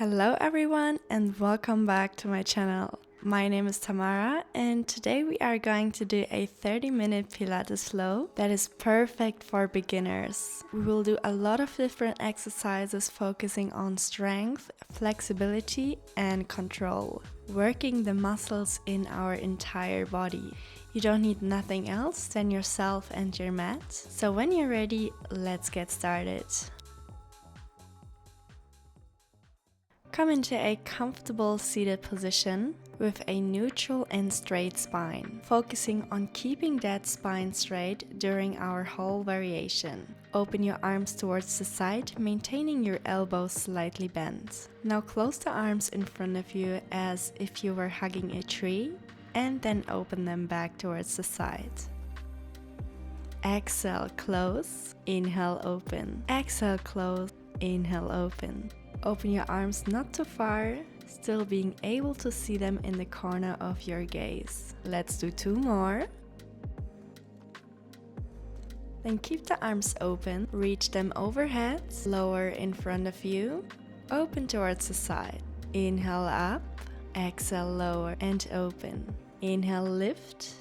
Hello everyone and welcome back to my channel. My name is Tamara and today we are going to do a 30-minute Pilates flow that is perfect for beginners. We will do a lot of different exercises focusing on strength, flexibility and control, working the muscles in our entire body. You don't need nothing else than yourself and your mat. So when you're ready, let's get started. Come into a comfortable seated position with a neutral and straight spine, focusing on keeping that spine straight during our whole variation. Open your arms towards the side, maintaining your elbows slightly bent. Now close the arms in front of you as if you were hugging a tree, and then open them back towards the side. Exhale, close, inhale, open. Exhale, close, inhale, open. Open your arms not too far, still being able to see them in the corner of your gaze. Let's do 2 more. Then keep the arms open, reach them overhead, lower in front of you, open towards the side. Inhale up, exhale lower and open. Inhale lift,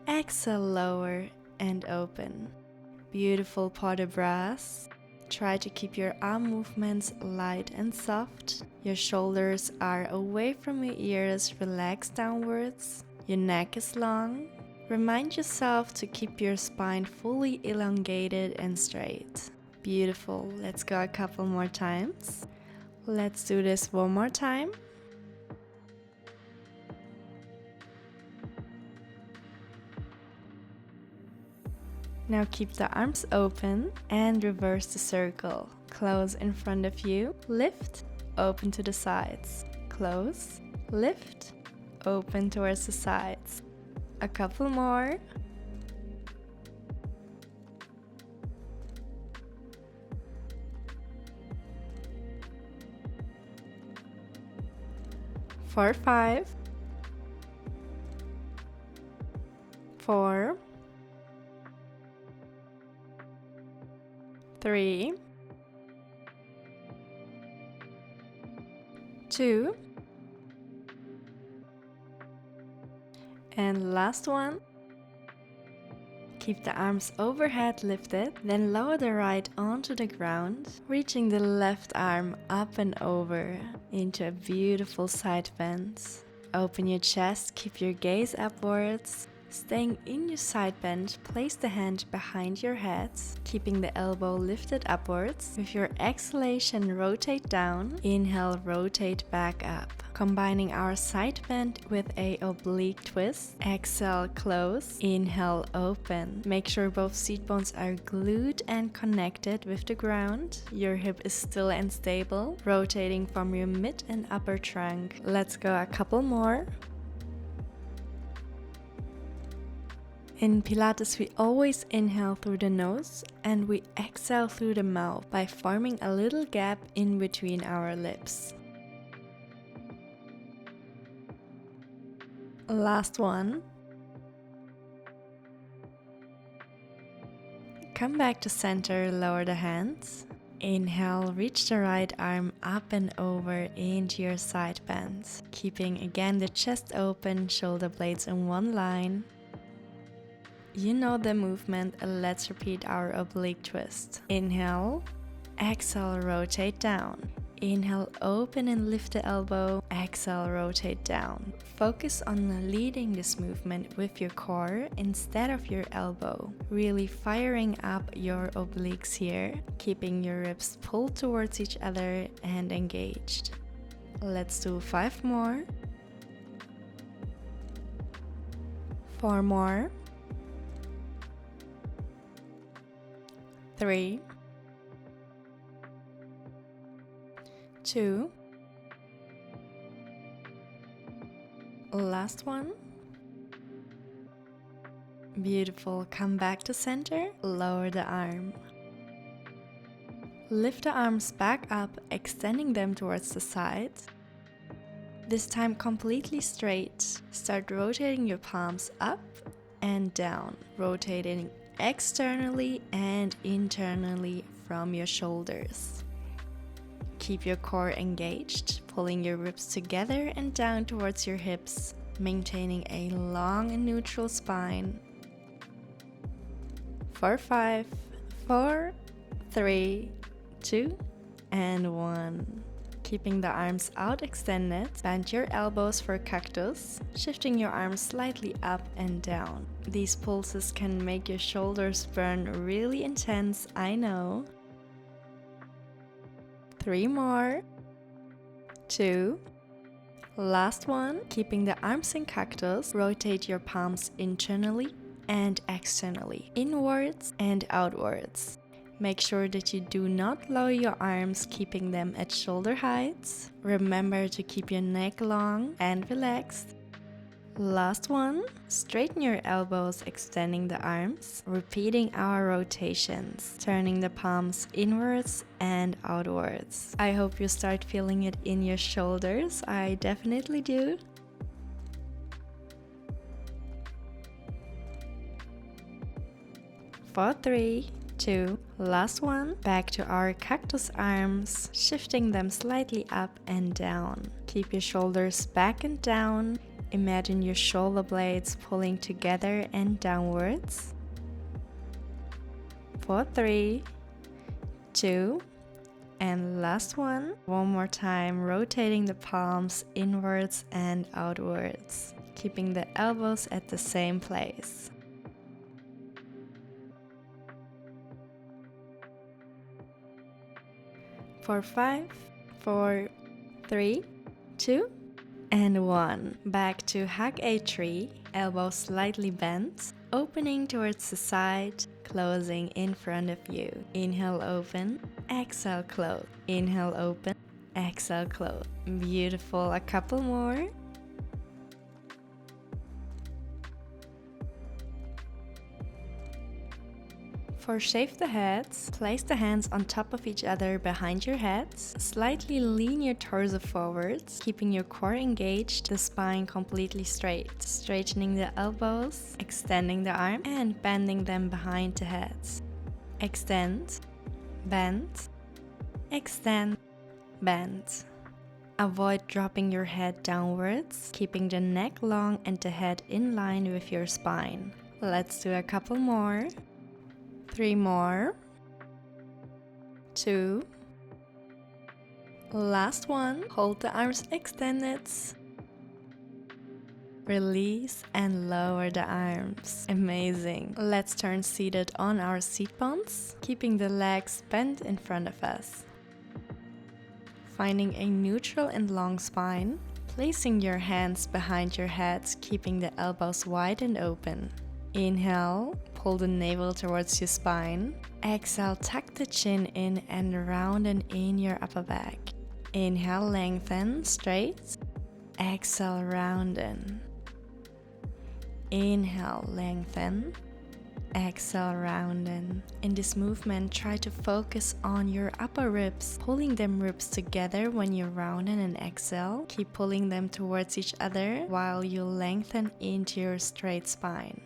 exhale lower and open. Beautiful pas de bras. Try to keep your arm movements light and soft. Your shoulders are away from your ears, relaxed downwards. Your neck is long. Remind yourself to keep your spine fully elongated and straight. Beautiful. Let's go a couple more times. Let's do this one more time. Now keep the arms open and reverse the circle. Close in front of you, lift, open to the sides. Close, lift, open towards the sides. A couple more. For 5, 4, 3, 2, and last one. Keep the arms overhead lifted, then lower the right onto the ground, reaching the left arm up and over into a beautiful side bend. Open your chest, keep your gaze upwards. Staying in your side bend, place the hand behind your head, keeping the elbow lifted upwards. With your exhalation, rotate down. Inhale, rotate back up. Combining our side bend with a oblique twist. Exhale, close. Inhale, open. Make sure both seat bones are glued and connected with the ground. Your hip is still and stable, rotating from your mid and upper trunk. Let's go a couple more. In Pilates, we always inhale through the nose and we exhale through the mouth by forming a little gap in between our lips. Last one. Come back to center, lower the hands. Inhale, reach the right arm up and over into your side bend. Keeping again the chest open, shoulder blades in one line. You know the movement, let's repeat our oblique twist. Inhale, exhale, rotate down. Inhale, open and lift the elbow. Exhale, rotate down. Focus on leading this movement with your core instead of your elbow. Really firing up your obliques here, keeping your ribs pulled towards each other and engaged. Let's do 5 more. 4 more. 3, 2, last one. Beautiful. Come back to center, lower the arm. Lift the arms back up, extending them towards the side. This time completely straight. Start rotating your palms up and down, rotating externally and internally from your shoulders. Keep your core engaged, pulling your ribs together and down towards your hips, maintaining a long and neutral spine. For 5, 4, 3, 2, and 1. Keeping the arms out extended, bend your elbows for cactus, shifting your arms slightly up and down. These pulses can make your shoulders burn really intense, I know. 3 more. 2. Last one. Keeping the arms in cactus, rotate your palms internally and externally, inwards and outwards. Make sure that you do not lower your arms, keeping them at shoulder heights. Remember to keep your neck long and relaxed. Last one. Straighten your elbows, extending the arms, repeating our rotations, turning the palms inwards and outwards. I hope you start feeling it in your shoulders. I definitely do. For 3, 2, last one. Back to our cactus arms, shifting them slightly up and down. Keep your shoulders back and down. Imagine your shoulder blades pulling together and downwards. For 3, 2, and last one. One more time, rotating the palms inwards and outwards, keeping the elbows at the same place. For 5, 4, 3, 2, and 1. Back to hug a tree, elbows slightly bent, opening towards the side, closing in front of you. Inhale, open, exhale, close. Inhale, open, exhale, close. Beautiful. A couple more. For shave the heads, place the hands on top of each other behind your heads. Slightly lean your torso forwards, keeping your core engaged, the spine completely straight. Straightening the elbows, extending the arm, and bending them behind the heads. Extend, bend, extend, bend. Avoid dropping your head downwards, keeping the neck long and the head in line with your spine. Let's do a couple more. 3 more. 2. Last one. Hold the arms extended. Release and lower the arms. Amazing. Let's turn seated on our seat bones, keeping the legs bent in front of us. Finding a neutral and long spine, placing your hands behind your head, keeping the elbows wide and open. Inhale, pull the navel towards your spine. Exhale, tuck the chin in and rounding in your upper back. Inhale, lengthen, straight. Exhale, rounding. Inhale, lengthen. Exhale, rounding. In this movement, try to focus on your upper ribs, pulling them ribs together when you rounding and exhale. Keep pulling them towards each other while you lengthen into your straight spine.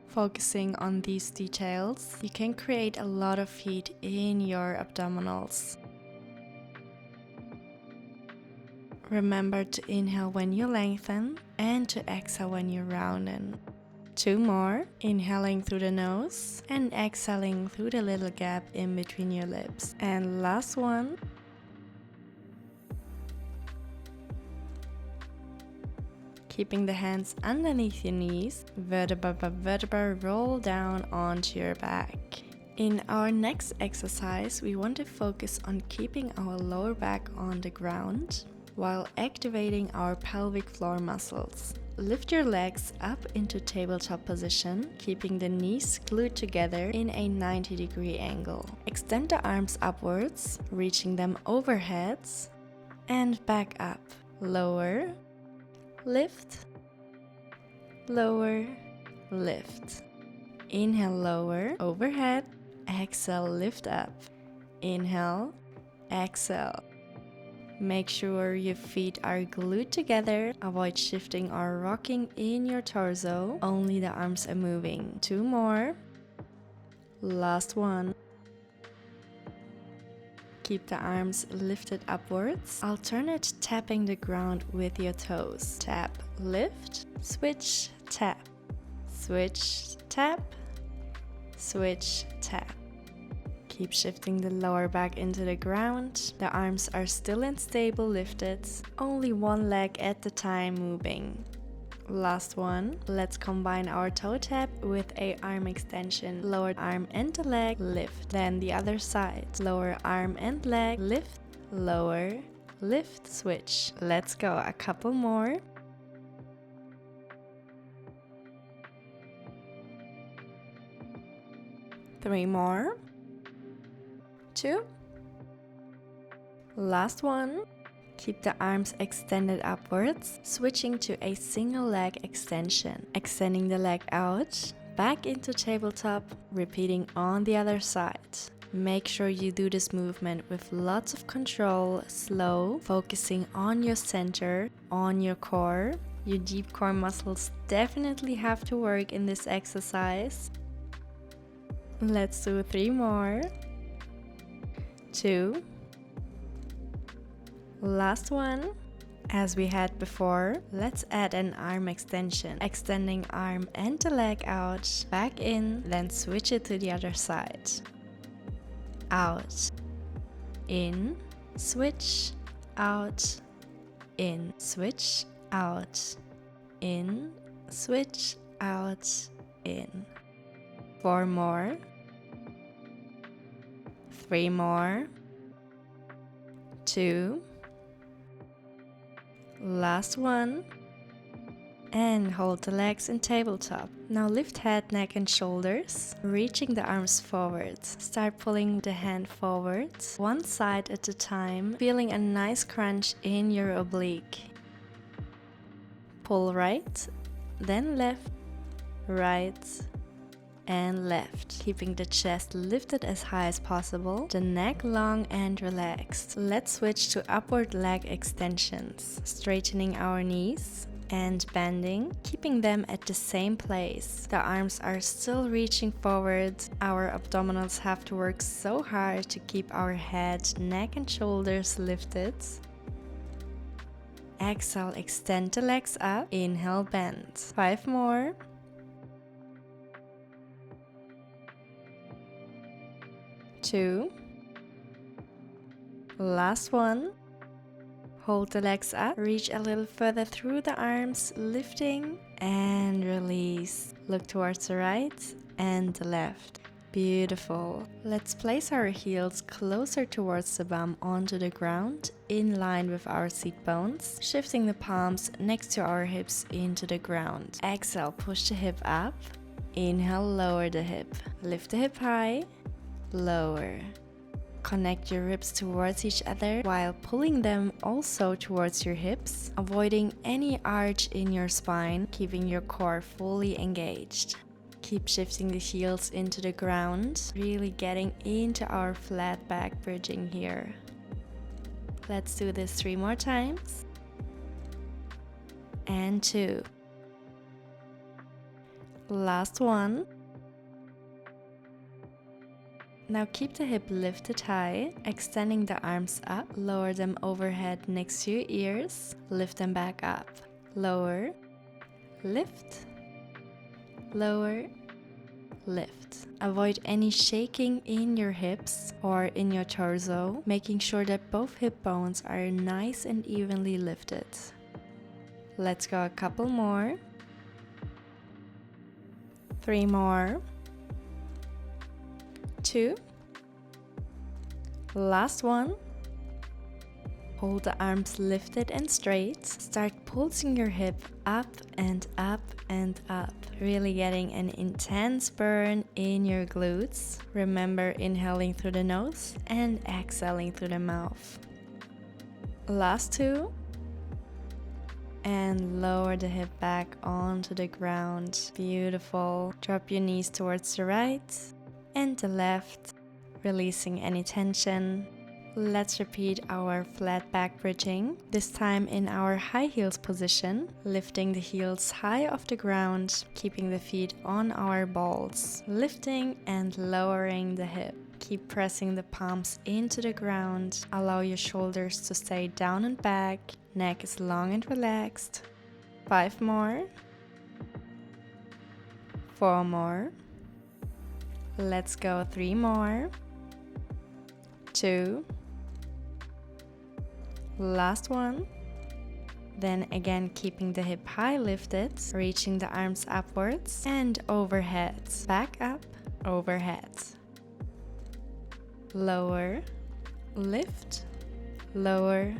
Focusing on these details, you can create a lot of heat in your abdominals. Remember to inhale when you lengthen and to exhale when you roundin'. 2 more, inhaling through the nose and exhaling through the little gap in between your lips. And last one. Keeping the hands underneath your knees, vertebra by vertebra, roll down onto your back. In our next exercise, we want to focus on keeping our lower back on the ground while activating our pelvic floor muscles. Lift your legs up into tabletop position, keeping the knees glued together in a 90-degree angle. Extend the arms upwards, reaching them overhead, and back up. Lower, lift, lower, lift. Inhale, lower, overhead. Exhale, lift up. Inhale, exhale. Make sure your feet are glued together. Avoid shifting or rocking in your torso. Only the arms are moving. 2 more. Last one. Keep the arms lifted upwards. Alternate tapping the ground with your toes. Tap, lift, switch, tap, switch, tap, switch, tap. Keep shifting the lower back into the ground. The arms are still and stable lifted. Only one leg at a time moving. Last one. Let's combine our toe tap with a arm extension. Lower arm and the leg, lift. Then the other side. Lower arm and leg, lift, lower, lift, switch. Let's go. A couple more. Three more. Two. Last one. Keep the arms extended upwards, switching to a single leg extension. Extending the leg out, back into tabletop, repeating on the other side. Make sure you do this movement with lots of control, slow, focusing on your center, on your core. Your deep core muscles definitely have to work in this exercise. Let's do 3 more. 2. Last one. As we had before, let's add an arm extension. Extending arm and the leg out, back in, then switch it to the other side. Out, in, switch, out, in, switch, out, in, switch, out, in. 4 more. 3 more. 2. Last one. And hold the legs in tabletop. Now lift head, neck and shoulders, reaching the arms forward. Start pulling the hand forward, one side at a time, feeling a nice crunch in your oblique. Pull right, then left, right, and left, keeping the chest lifted as high as possible, the neck long and relaxed. Let's switch to upward leg extensions, straightening our knees and bending, keeping them at the same place. The arms are still reaching forward. Our abdominals have to work so hard to keep our head, neck and shoulders lifted. Exhale, extend the legs up. Inhale, bend. 5 more. 2. Last one. Hold the legs up, reach a little further through the arms, lifting and release. Look towards the right and the left. Beautiful. Let's place our heels closer towards the bum onto the ground, in line with our seat bones, shifting the palms next to our hips into the ground. Exhale, push the hip up. Inhale, lower the hip. Lift the hip high. Lower. Connect your ribs towards each other while pulling them also towards your hips, avoiding any arch in your spine, keeping your core fully engaged. Keep shifting the heels into the ground, really getting into our flat back bridging here. Let's do this 3 more times. And 2. Last one. Now keep the hip lifted high, extending the arms up, lower them overhead next to your ears, lift them back up, lower, lift, lower, lift. Avoid any shaking in your hips or in your torso, making sure that both hip bones are nice and evenly lifted. Let's go a couple more. 3 more. 2. Last one. Hold the arms lifted and straight. Start pulsing your hip up and up and up. Really getting an intense burn in your glutes. Remember inhaling through the nose and exhaling through the mouth. Last 2. And lower the hip back onto the ground. Beautiful. Drop your knees towards the right and the left, releasing any tension. Let's repeat our flat back bridging, this time in our high heels position, lifting the heels high off the ground, keeping the feet on our balls, lifting and lowering the hip. Keep pressing the palms into the ground. Allow your shoulders to stay down and back. Neck is long and relaxed. 5 more. 4 more. Let's go. 3 more. 2. Last one. Then again, keeping the hip high lifted, reaching the arms upwards and overhead. Back up, overhead. Lower, lift, lower,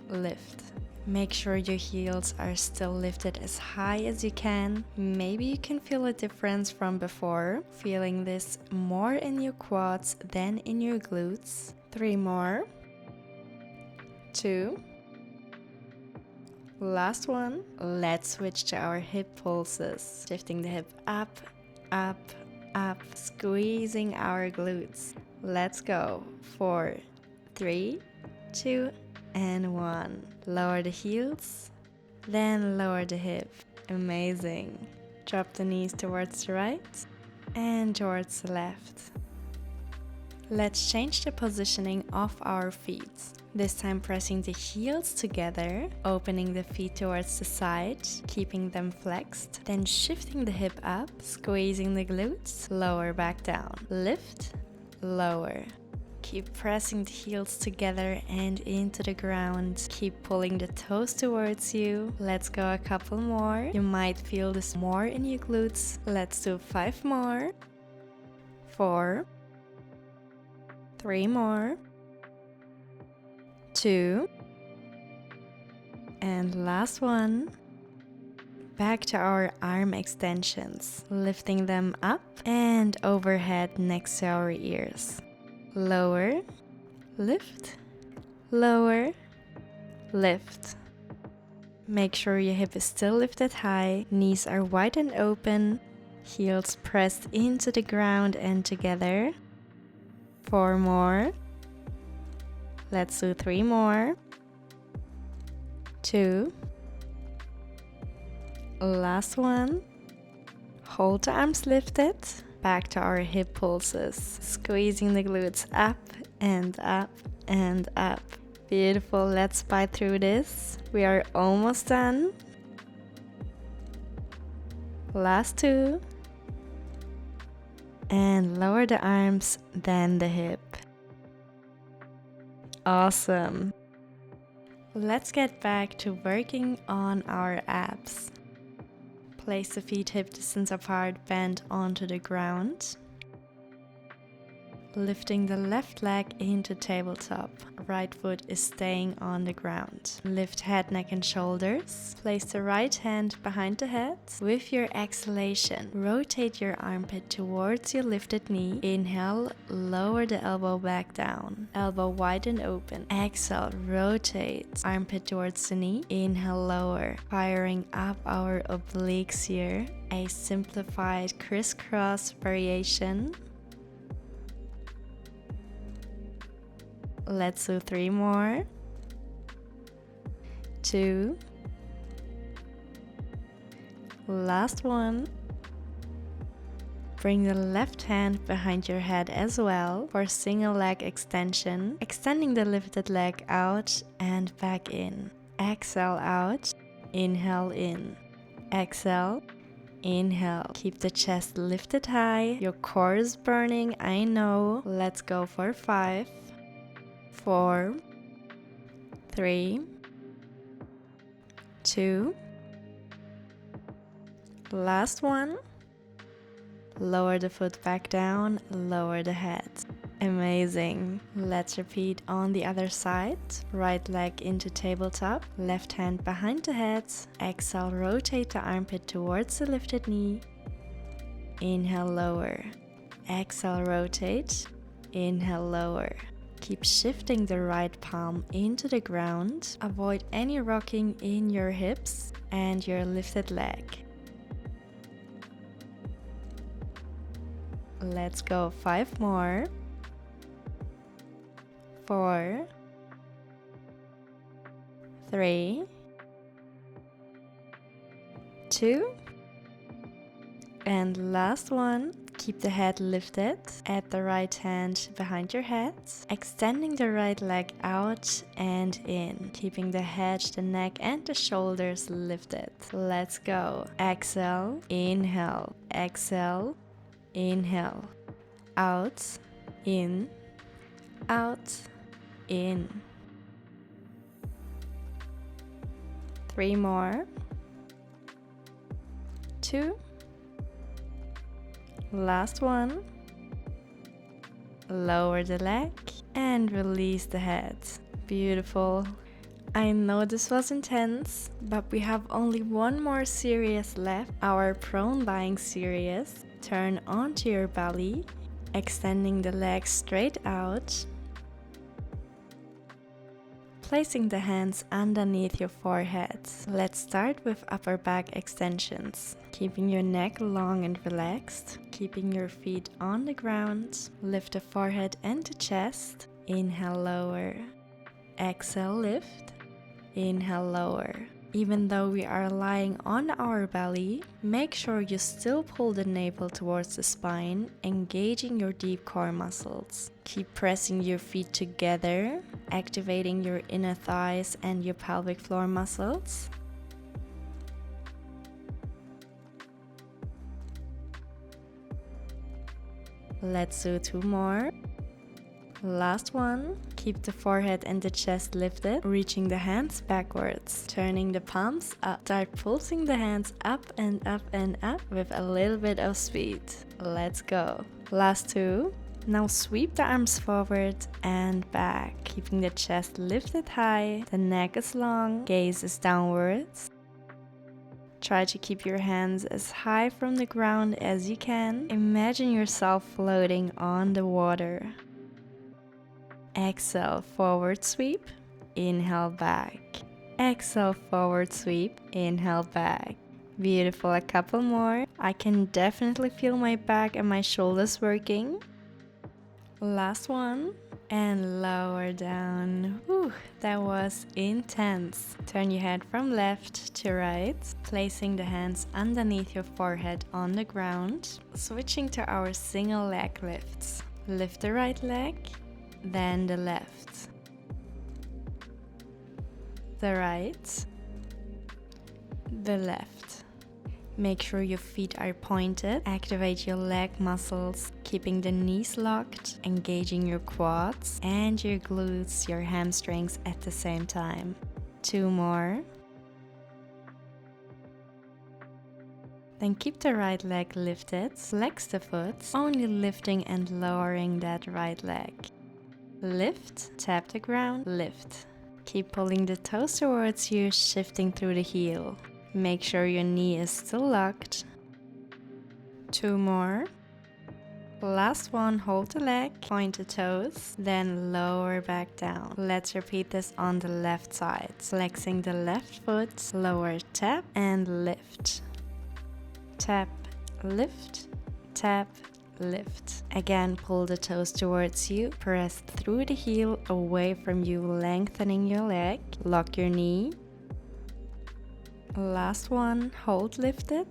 lift. Make sure your heels are still lifted as high as you can. Maybe you can feel a difference from before, feeling this more in your quads than in your glutes. 3 more. 2. Last one. Let's switch to our hip pulses. Shifting the hip up, up, up, squeezing our glutes. Let's go. 4, 3, 2, and 1. Lower the heels, then lower the hip. Amazing. Drop the knees towards the right and towards the left. Let's change the positioning of our feet. This time pressing the heels together, opening the feet towards the side, keeping them flexed, then shifting the hip up, squeezing the glutes, lower back down, lift, lower. Keep pressing the heels together and into the ground. Keep pulling the toes towards you. Let's go a couple more. You might feel this more in your glutes. Let's do 5 more. 4. 3 more. 2. And last one. Back to our arm extensions, lifting them up and overhead next to our ears. Lower, lift, lower, lift. Make sure your hip is still lifted high, knees are wide and open, heels pressed into the ground and together. 4 more. Let's do 3 more. 2. Last one. Hold the arms lifted. Back to our hip pulses. Squeezing the glutes up and up and up. Beautiful. Let's bite through this. We are almost done. Last 2. And lower the arms, then the hip. Awesome. Let's get back to working on our abs. Place the feet hip distance apart, bend onto the ground. Lifting the left leg into tabletop. Right foot is staying on the ground. Lift head, neck and shoulders. Place the right hand behind the head. With your exhalation, rotate your armpit towards your lifted knee. Inhale, lower the elbow back down. Elbow wide and open. Exhale, rotate. Armpit towards the knee. Inhale, lower. Firing up our obliques here. A simplified crisscross variation. Let's do 3 more. 2. Last one. Bring the left hand behind your head as well for single leg extension, extending the lifted leg out and back in. Exhale out, inhale in. Exhale, inhale. Keep the chest lifted high. Your core is burning, I know. Let's go for 5. 4, 3, 2. Last one. Lower the foot back down, lower the head. Amazing. Let's repeat on the other side. Right leg into tabletop, left hand behind the head. Exhale, rotate the armpit towards the lifted knee. Inhale, lower. Exhale, rotate. Inhale, lower. Keep shifting the right palm into the ground. Avoid any rocking in your hips and your lifted leg. Let's go 5 more. 4, 3, 2, and last one. Keep the head lifted. Add the right hand behind your head. Extending the right leg out and in. Keeping the head, the neck and the shoulders lifted. Let's go. Exhale, inhale, exhale, inhale. Out, in, out, in. 3 more. 2. Last one. Lower the leg and release the head. Beautiful. I know this was intense, but we have only one more series left. Our prone lying series. Turn onto your belly, extending the legs straight out. Placing the hands underneath your forehead. Let's start with upper back extensions. Keeping your neck long and relaxed. Keeping your feet on the ground. Lift the forehead and the chest. Inhale, lower. Exhale, lift. Inhale, lower. Even though we are lying on our belly, make sure you still pull the navel towards the spine, engaging your deep core muscles. Keep pressing your feet together, activating your inner thighs and your pelvic floor muscles. Let's do 2 more. Last one. Keep the forehead and the chest lifted, reaching the hands backwards, turning the palms up. Start pulsing the hands up and up and up with a little bit of speed. Let's go. Last 2. Now sweep the arms forward and back, keeping the chest lifted high, the neck is long, gaze is downwards. Try to keep your hands as high from the ground as you can. Imagine yourself floating on the water. Exhale, forward sweep, inhale back. Exhale, forward sweep, inhale back. Beautiful, a couple more. I can definitely feel my back and my shoulders working. Last one, and lower down. Whew, that was intense. Turn your head from left to right, placing the hands underneath your forehead on the ground. Switching to our single leg lifts. Lift the right leg. Then the left, the right, the left. Make sure your feet are pointed. Activate your leg muscles, keeping the knees locked, engaging your quads and your glutes, your hamstrings at the same time. 2 more. Then keep the right leg lifted. Flex the foot, only lifting and lowering that right leg. Lift, tap the ground, lift. Keep pulling the toes towards you, shifting through the heel. Make sure your knee is still locked. 2 more. Last one, hold the leg, point the toes, then lower back down. Let's repeat this on the left side. Flexing the left foot, lower, tap and lift. Tap, lift, tap, lift. Again, pull the toes towards you, press through the heel away from you, lengthening your leg, lock your knee. Last one, hold lifted,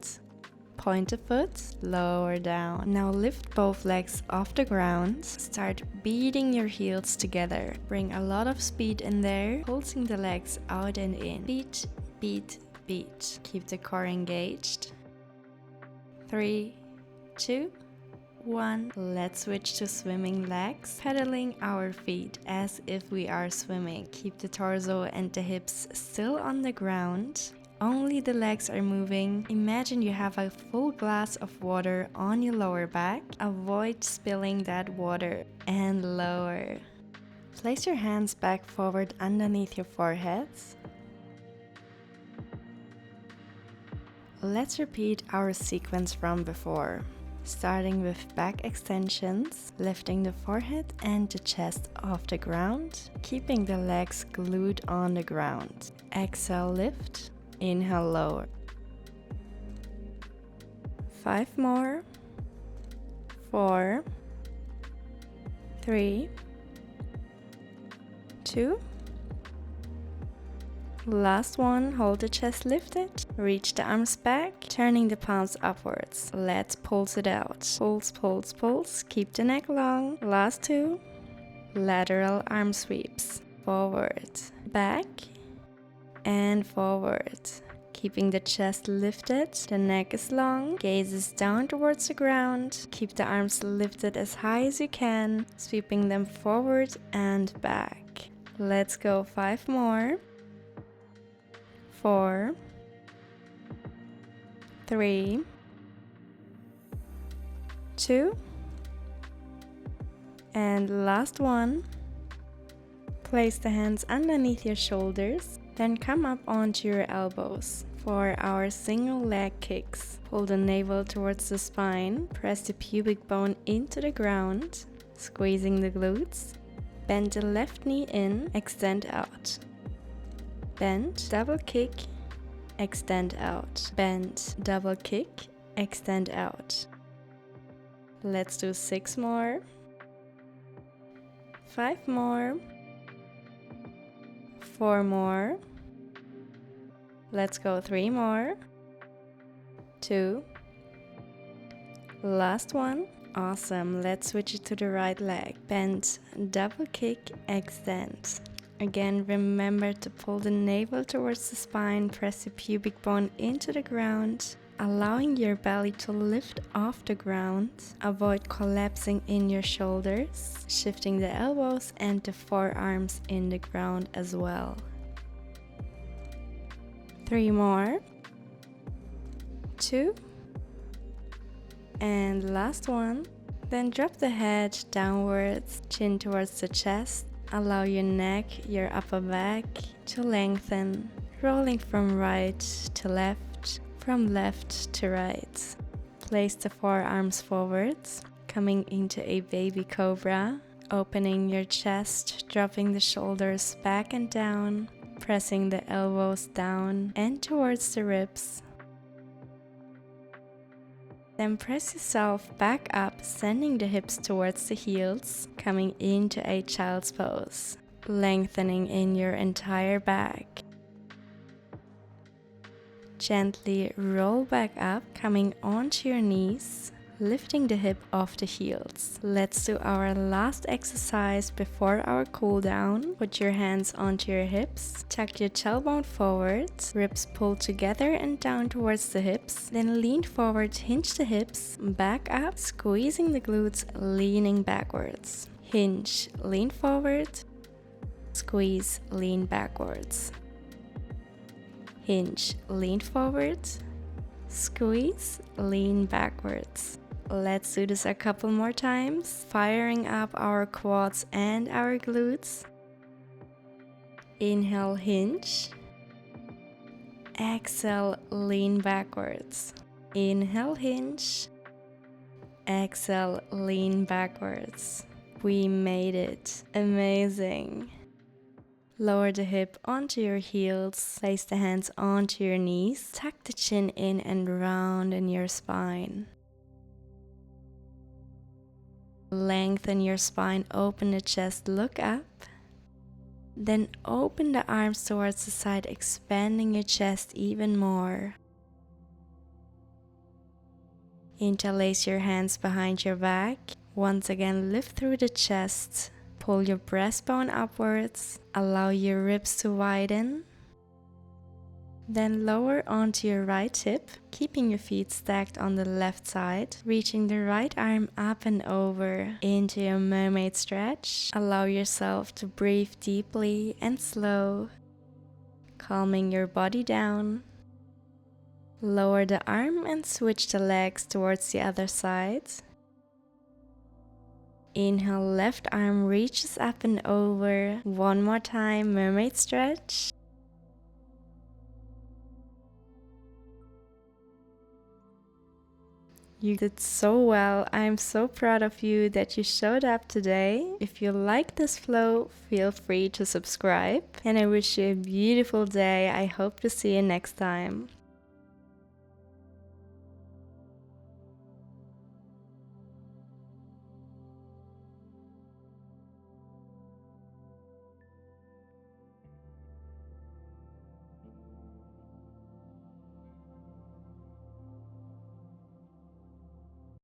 point the foot, lower down. Now lift both legs off the ground, start beating your heels together. Bring a lot of speed in there, pulsing the legs out and in. Beat, beat, beat. Keep the core engaged. 3, 2, 1. Let's switch to swimming legs, pedaling our feet as if we are swimming. Keep the torso and the hips still on the ground. Only the legs are moving. Imagine you have a full glass of water on your lower back. Avoid spilling that water and lower. Place your hands back forward underneath your foreheads. Let's repeat our sequence from before. Starting with back extensions, lifting the forehead and the chest off the ground, keeping the legs glued on the ground. Exhale, lift, inhale, lower. 5 more. 4, 3, 2, Last one, hold the chest lifted, reach the arms back, turning the palms upwards. Let's pulse it out. Pulse, pulse, pulse, keep the neck long. Last two, lateral arm sweeps. Forward, back, and forward. Keeping the chest lifted, the neck is long, gaze is down towards the ground. Keep the arms lifted as high as you can, sweeping them forward and back. Let's go 5 more. 4, 3, 2, and last one. Place the hands underneath your shoulders, then come up onto your elbows. For our single leg kicks, pull the navel towards the spine, press the pubic bone into the ground, squeezing the glutes. Bend the left knee in, extend out. Bend, double kick, extend out. Bend, double kick, extend out. Let's do 6 more. 5 more. 4 more. Let's go 3 more. 2. Last one. Awesome. Let's switch it to the right leg. Bend, double kick, extend. Again, remember to pull the navel towards the spine, press the pubic bone into the ground, allowing your belly to lift off the ground. Avoid collapsing in your shoulders, shifting the elbows and the forearms in the ground as well. 3 more. 2. And last one. Then drop the head downwards, chin towards the chest. Allow your neck, your upper back to lengthen, rolling from right to left, from left to right. Place the forearms forwards, coming into a baby cobra, opening your chest, dropping the shoulders back and down, pressing the elbows down and towards the ribs. Then press yourself back up, sending the hips towards the heels, coming into a child's pose, lengthening in your entire back. Gently roll back up, coming onto your knees, lifting the hip off the heels. Let's do our last exercise before our cool down. Put your hands onto your hips, tuck your tailbone forward, ribs pull together and down towards the hips. Then lean forward, hinge the hips, back up, squeezing the glutes, leaning backwards. Hinge, lean forward, squeeze, lean backwards. Hinge, lean forward, squeeze, lean backwards. Let's do this a couple more times, firing up our quads and our glutes. Inhale, hinge. Exhale, lean backwards. Inhale, hinge. Exhale, lean backwards. We made it. Amazing. Lower the hip onto your heels, place the hands onto your knees, tuck the chin in and round in your spine. Lengthen your spine, open the chest, look up. Then open the arms towards the side, expanding your chest even more. Interlace your hands behind your back. Once again, lift through the chest. Pull your breastbone upwards. Allow your ribs to widen. Then lower onto your right hip, keeping your feet stacked on the left side, reaching the right arm up and over into your mermaid stretch. Allow yourself to breathe deeply and slow, calming your body down. Lower the arm and switch the legs towards the other side. Inhale, left arm reaches up and over. One more time, mermaid stretch. You did so well. I'm so proud of you that you showed up today. If you like this flow, feel free to subscribe. And I wish you a beautiful day. I hope to see you next time.